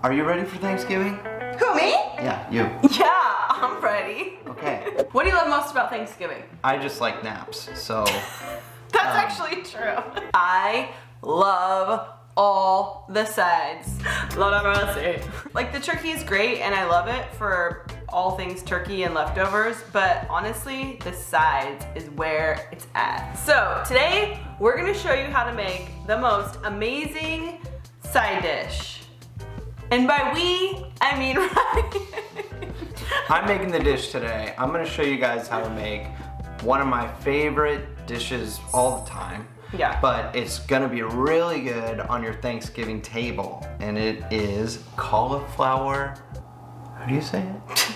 Are you ready for Thanksgiving? Who, me? Yeah, you. Yeah, I'm ready. Okay. What do you love most about Thanksgiving? I just like naps, so. That's actually true. I love all the sides. Lord have mercy. Like, the turkey is great and I love it for all things turkey and leftovers, but honestly, the sides is where it's at. So today, we're gonna show you how to make the most amazing side dish. And by we, I mean Ryan. I'm making the dish today. I'm gonna show you guys how to make one of my favorite dishes all the time. Yeah. But it's gonna be really good on your Thanksgiving table. And it is cauliflower, how do you say it?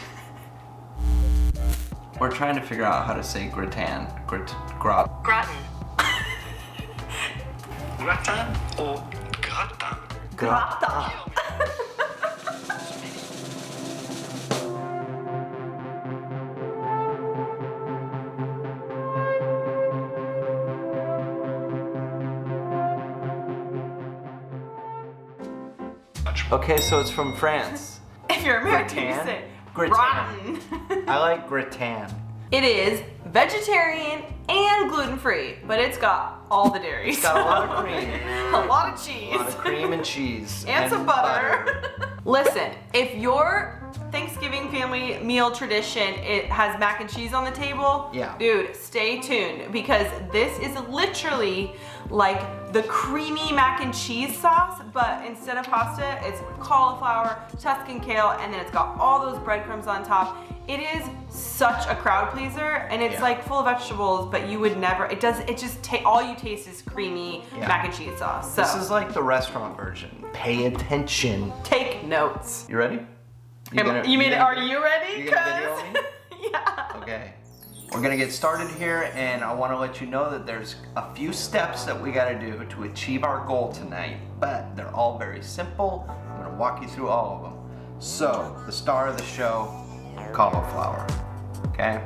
We're trying to figure out how to say gratin. Gratin. Gratin or gratin? Gratin. Okay, so it's from France. If you're American, you Gratin? say Gratin. gratin. I like gratin. It is vegetarian and gluten-free, but it's got all the dairy. It's got a lot of cream. A lot of cheese. A lot of cream and cheese. And some butter. Listen, if your Thanksgiving family meal tradition, it has mac and cheese on the table, Yeah. dude, stay tuned, because this is literally like the creamy mac and cheese sauce, but instead of pasta, it's cauliflower, Tuscan kale, and then it's got all those breadcrumbs on top. It is such a crowd pleaser, and it's like full of vegetables, but you would never, all you taste is creamy mac and cheese sauce. So This is like the restaurant version. Pay attention. take notes. You ready? Are you ready? You gonna video me? Yeah. Okay. We're gonna get started here, and I wanna let you know that there's a few steps that we gotta do to achieve our goal tonight, but they're all very simple. I'm gonna walk you through all of them. So, the star of the show, cauliflower, okay?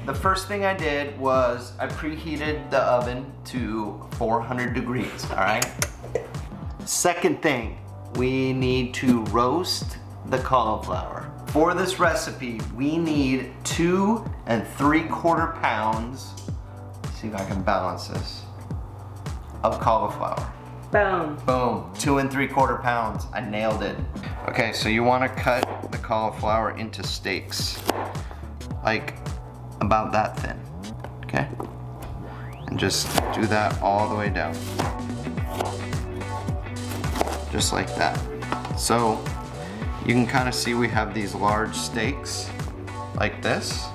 The first thing I did was I preheated the oven to 400 degrees, all right? Second thing, we need to roast the cauliflower. For this recipe, we need 2 3/4 pounds, let's see if I can balance this, of cauliflower. Boom. Boom, 2 3/4 pounds, I nailed it. Okay, so you wanna cut the cauliflower into steaks, like about that thin, okay? And just do that all the way down. Just like that. So, you can kind of see we have these large steaks, like this,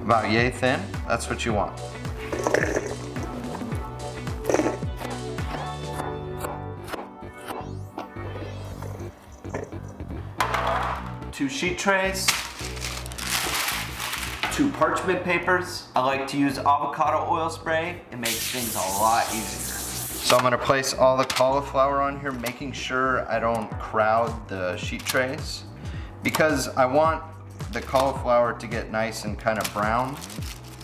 about yay thin. That's what you want. Two sheet trays, 2 parchment papers. I like to use avocado oil spray. It makes things a lot easier. So I'm gonna place all the cauliflower on here, making sure I don't crowd the sheet trays, because I want the cauliflower to get nice and kind of brown.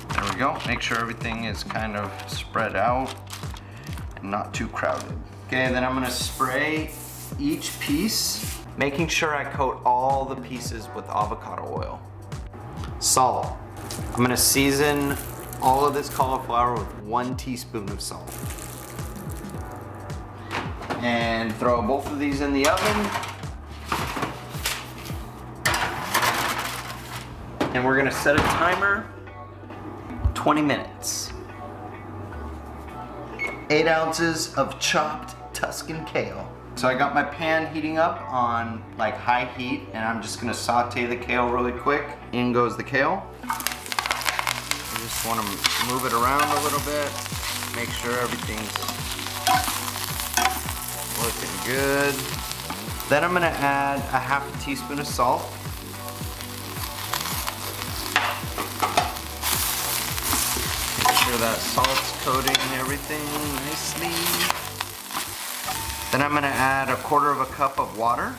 There we go. Make sure everything is kind of spread out and not too crowded. Okay, then I'm gonna spray each piece, making sure I coat all the pieces with avocado oil. Salt. I'm gonna season all of this cauliflower with 1 teaspoon of salt. And throw both of these in the oven. And we're gonna set a timer, 20 minutes. 8 ounces of chopped Tuscan kale. So I got my pan heating up on like high heat, and I'm just gonna saute the kale really quick. In goes the kale. I just wanna move it around a little bit, make sure everything's looking good. Then I'm gonna add a 1/2 teaspoon of salt. Make sure that salt's coating everything nicely. Then I'm gonna add 1/4 cup of water.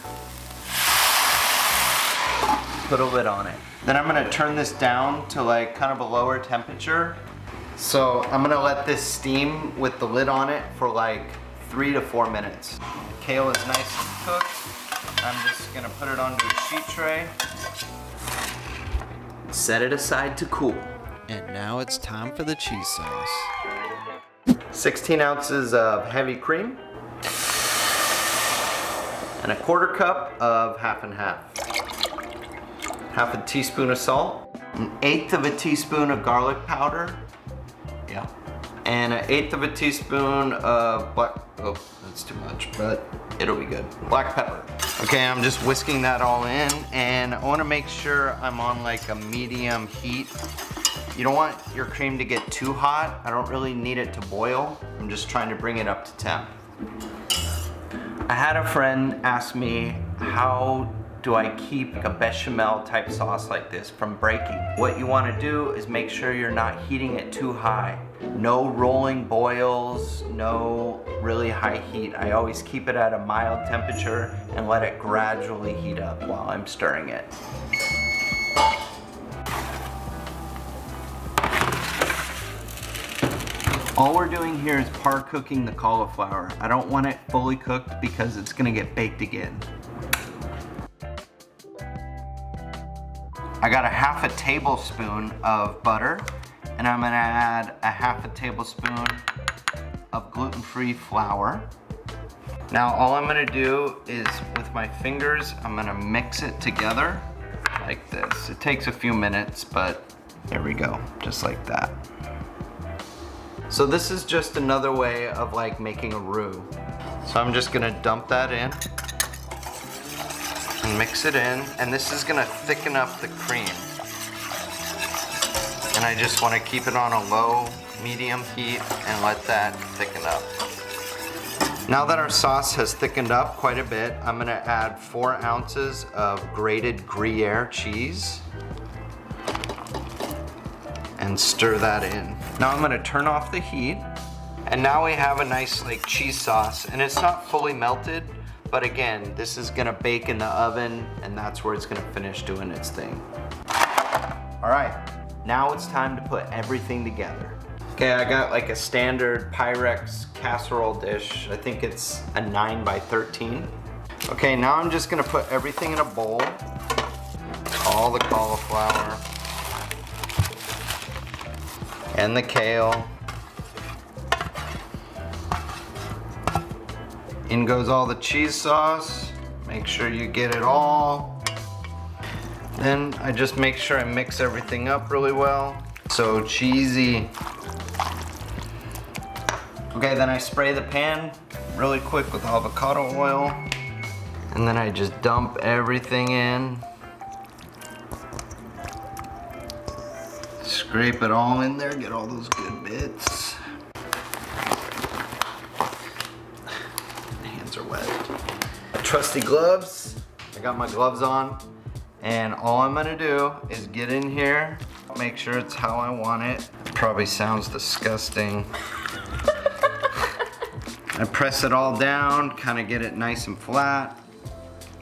Put a lid on it. Then I'm gonna turn this down to like kind of a lower temperature. So I'm gonna let this steam with the lid on it for like 3 to 4 minutes. Kale is nice and cooked. I'm just gonna put it onto a sheet tray. Set it aside to cool. And now it's time for the cheese sauce. 16 ounces of heavy cream. And a 1/4 cup of half and half. Half a teaspoon of salt. 1/8 of a teaspoon of garlic powder. Yeah. And 1/8 of a teaspoon of black, oh, that's too much, but it'll be good. Black pepper. Okay, I'm just whisking that all in, and I wanna make sure I'm on like a medium heat. You don't want your cream to get too hot. I don't really need it to boil. I'm just trying to bring it up to temp. I had a friend ask me, how do I keep a bechamel type sauce like this from breaking? What you want to do is make sure you're not heating it too high. No rolling boils, no really high heat. I always keep it at a mild temperature and let it gradually heat up while I'm stirring it. All we're doing here is par cooking the cauliflower. I don't want it fully cooked because it's gonna get baked again. I got a 1/2 tablespoon of butter, and I'm gonna add a 1/2 tablespoon of gluten-free flour. Now all I'm gonna do is, with my fingers, I'm gonna mix it together like this. It takes a few minutes, but there we go, just like that. So this is just another way of like making a roux. So I'm just gonna dump that in and mix it in, and this is gonna thicken up the cream. And I just wanna keep it on a low, medium heat and let that thicken up. Now that our sauce has thickened up quite a bit, I'm gonna add 4 ounces of grated gruyere cheese and stir that in. Now I'm gonna turn off the heat, and now we have a nice like cheese sauce, and it's not fully melted, but again, this is gonna bake in the oven, and that's where it's gonna finish doing its thing. All right, now it's time to put everything together. Okay, I got like a standard Pyrex casserole dish. I think it's a 9 by 13. Okay, now I'm just gonna put everything in a bowl. All the cauliflower and the kale. In goes all the cheese sauce. Make sure you get it all. Then I just make sure I mix everything up really well. So cheesy. Okay, then I spray the pan really quick with avocado oil. And then I just dump everything in. Scrape it all in there, get all those good bits. My hands are wet. Trusty gloves. I got my gloves on. And all I'm gonna do is get in here, make sure it's how I want it. Probably sounds disgusting. I press it all down, kind of get it nice and flat.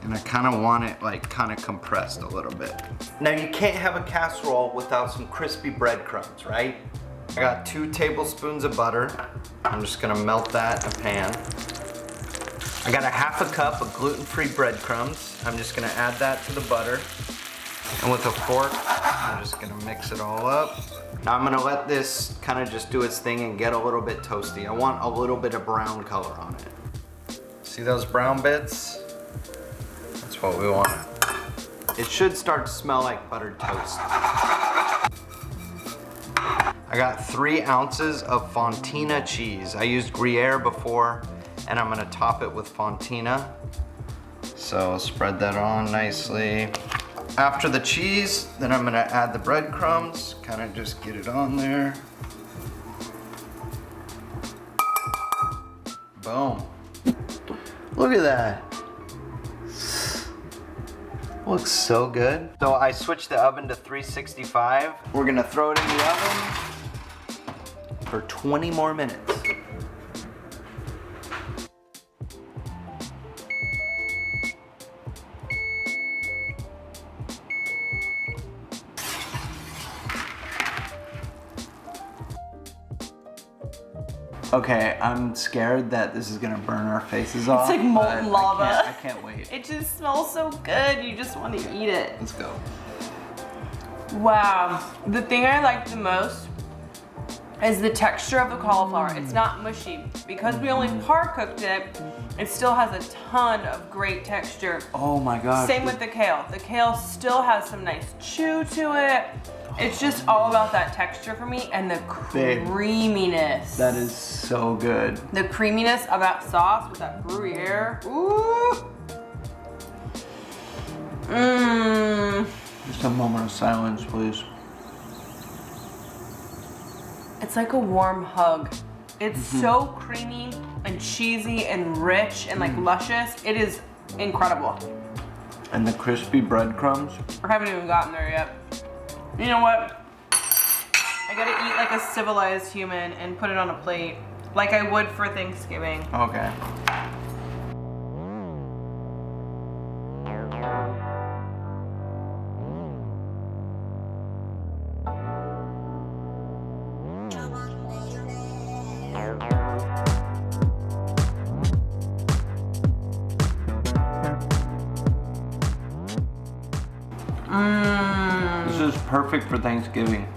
And I kind of want it like kind of compressed a little bit. Now you can't have a casserole without some crispy breadcrumbs, right? I got 2 tablespoons of butter. I'm just gonna melt that in a pan. I got a 1/2 cup of gluten-free breadcrumbs. I'm just gonna add that to the butter. And with a fork, I'm just gonna mix it all up. Now I'm gonna let this kind of just do its thing and get a little bit toasty. I want a little bit of brown color on it. See those brown bits? That's what we want. It should start to smell like buttered toast. I got 3 ounces of Fontina cheese. I used gruyere before, and I'm gonna top it with Fontina. So spread that on nicely. After the cheese, then I'm gonna add the breadcrumbs, kind of just get it on there. Boom. Look at that. Looks so good. So I switched the oven to 365. We're gonna throw it in the oven for 20 more minutes. Okay, I'm scared that this is gonna burn our faces off. like molten but lava. I can't wait. It just smells so good. You just want to eat it. Let's go. Wow. The thing I like the most is the texture of the cauliflower. It's not mushy. Because we only par cooked it, it still has a ton of great texture. Oh my gosh. Same with the kale. The kale still has some nice chew to it. It's just all about that texture for me and the creaminess. That is so good. The creaminess of that sauce with that gruyere. Ooh. Mmm. Just a moment of silence, please. It's like a warm hug. It's so creamy and cheesy and rich and like luscious. It is incredible. And the crispy breadcrumbs. I haven't even gotten there yet. You know what? I gotta eat like a civilized human and put it on a plate like I would for Thanksgiving. Okay. This is perfect for Thanksgiving.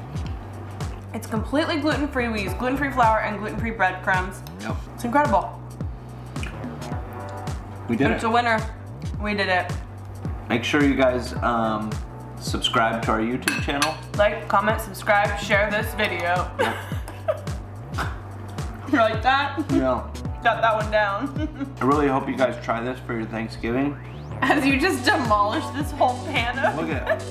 It's completely gluten-free. We use gluten-free flour and gluten-free breadcrumbs. Yep. It's incredible. We did It's it. a winner. We did it. Make sure you guys subscribe to our YouTube channel. Like, comment, subscribe, share this video. You like that? Yeah. Got that one down. I really hope you guys try this for your Thanksgiving. As you just demolish this whole pan of Look at it.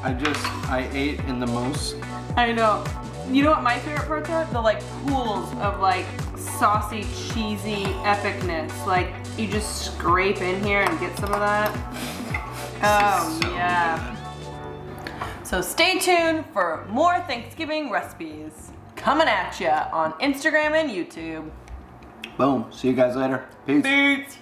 I ate in the most. I know. You know what my favorite parts are? The like pools of like saucy, cheesy epicness. Like you just scrape in here and get some of that. Oh So yeah. So stay tuned for more Thanksgiving recipes coming at ya on Instagram and YouTube. Boom. See you guys later. Peace. Peace.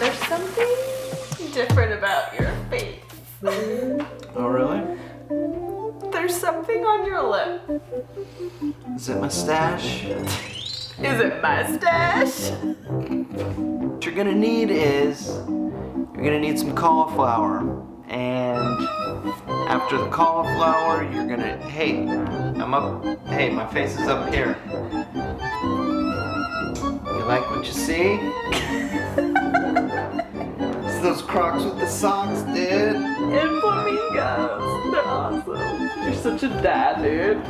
There's something different about your face. Oh, really? There's something on your lip. Is it mustache? Is it mustache? What you're gonna need is, you're gonna need some cauliflower. And after the cauliflower, you're gonna, hey, my face is up here. You like what you see? It's those Crocs with the socks, dude. And flamingos. They're awesome. You're such a dad, dude.